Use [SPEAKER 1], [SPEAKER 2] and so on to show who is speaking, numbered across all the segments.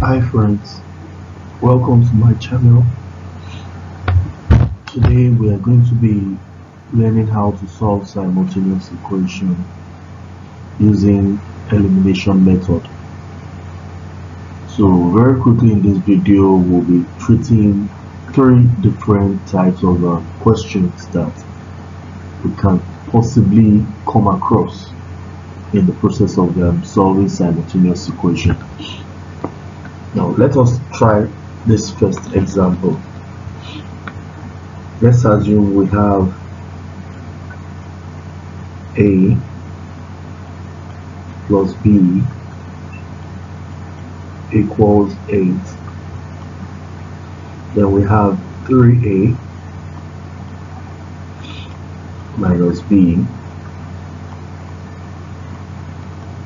[SPEAKER 1] Hi friends, welcome to my channel. Today we are going to be learning how to solve simultaneous equation using elimination method. So very quickly in this video we'll be treating three different types of questions that we can possibly come across in the process of solving simultaneous equation. Now let us try this first example. Let's assume we have a plus b equals 8. Then we have 3a minus b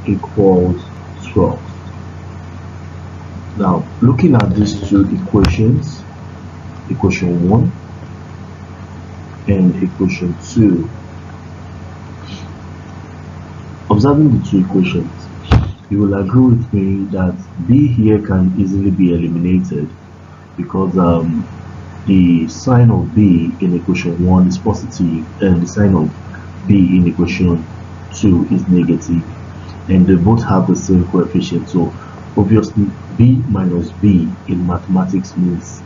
[SPEAKER 1] equals 12. Now looking at these two equations, equation 1 and equation 2, observing the two equations, you will agree with me that b here can easily be eliminated because the sign of b in equation 1 is positive and the sign of b in equation 2 is negative, and they both have the same coefficient. So obviously b minus b in mathematics means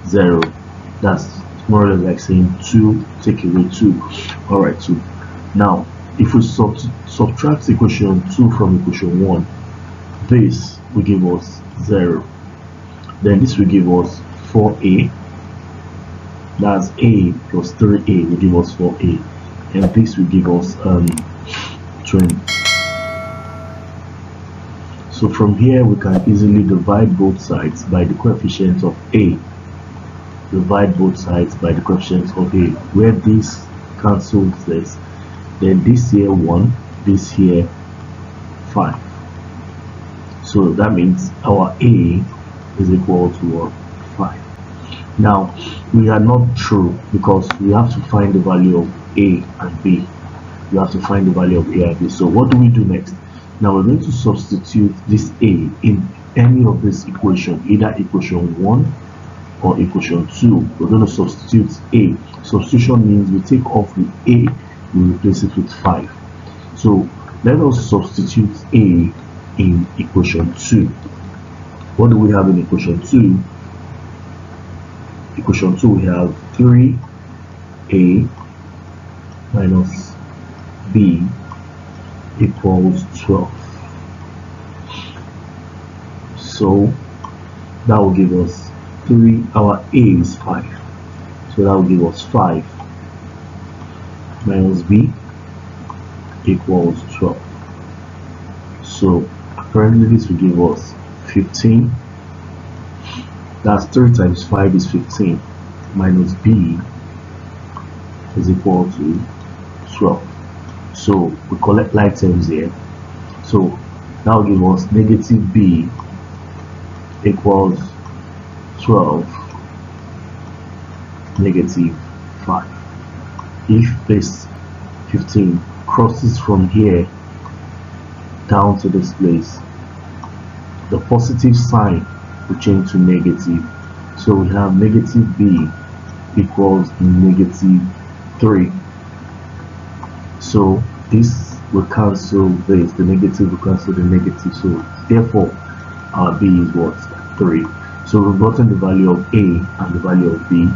[SPEAKER 1] 0. That's more or less like saying 2 take away 2. Alright, so now if we subtract equation 2 from equation 1, this will give us 0. Then this will give us 4a. That's a plus 3a will give us 4a. And this will give us 20. So from here we can easily divide both sides by the coefficients of a. Divide both sides by the coefficients of a, where this cancels this. Then this here 1, this here 5. So that means our a is equal to 5. Now we are not true because we have to find the value of a and b. We have to find the value of a and b. So what do we do next? Now we're going to substitute this a in any of this equation, either equation 1 or equation 2. We're going to substitute a. Substitution means we take off the a, we replace it with 5. So let us substitute a in equation 2. What do we have in equation 2? Equation 2 we have 3a minus b equals 12. So that will give us 3. Our a is 5, so that will give us 5 minus b equals 12. So apparently this will give us 15. That's 3 times 5 is 15, minus b is equal to 12. So we collect like terms here, so that will give us negative b equals 12 negative 5. If this 15 crosses from here down to this place, the positive sign will change to negative. So we have negative b equals negative 3. So this will cancel this, the negative will cancel the negative, so therefore our b is what? 3. So we've gotten the value of a and the value of b.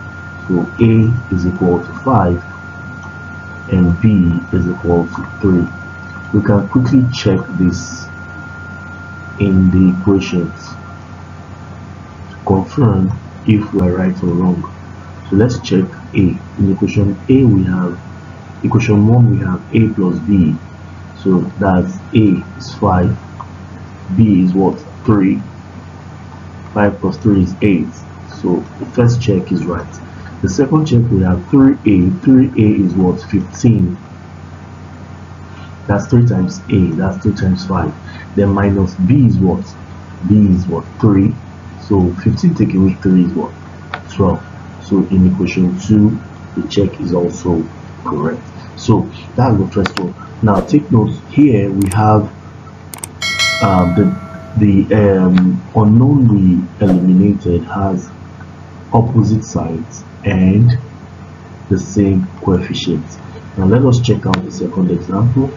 [SPEAKER 1] So a is equal to 5 and b is equal to 3. We can quickly check this in the equations to confirm if we are right or wrong. So let's check a. In equation a we have, equation 1 we have a plus b, so that's a is 5, b is what? 3. 5 plus 3 is 8. So the first check is right. The second check we have 3a. 3a is what? 15. That's 3 times a, that's 3 times 5. Then minus b is what? B is what? 3. So 15 take away 3 is what? 12. So in equation 2 the check is also correct. So that's the first one. Now take note, here we have The unknown we eliminated has opposite sides and the same coefficients. Now let us check out the second example.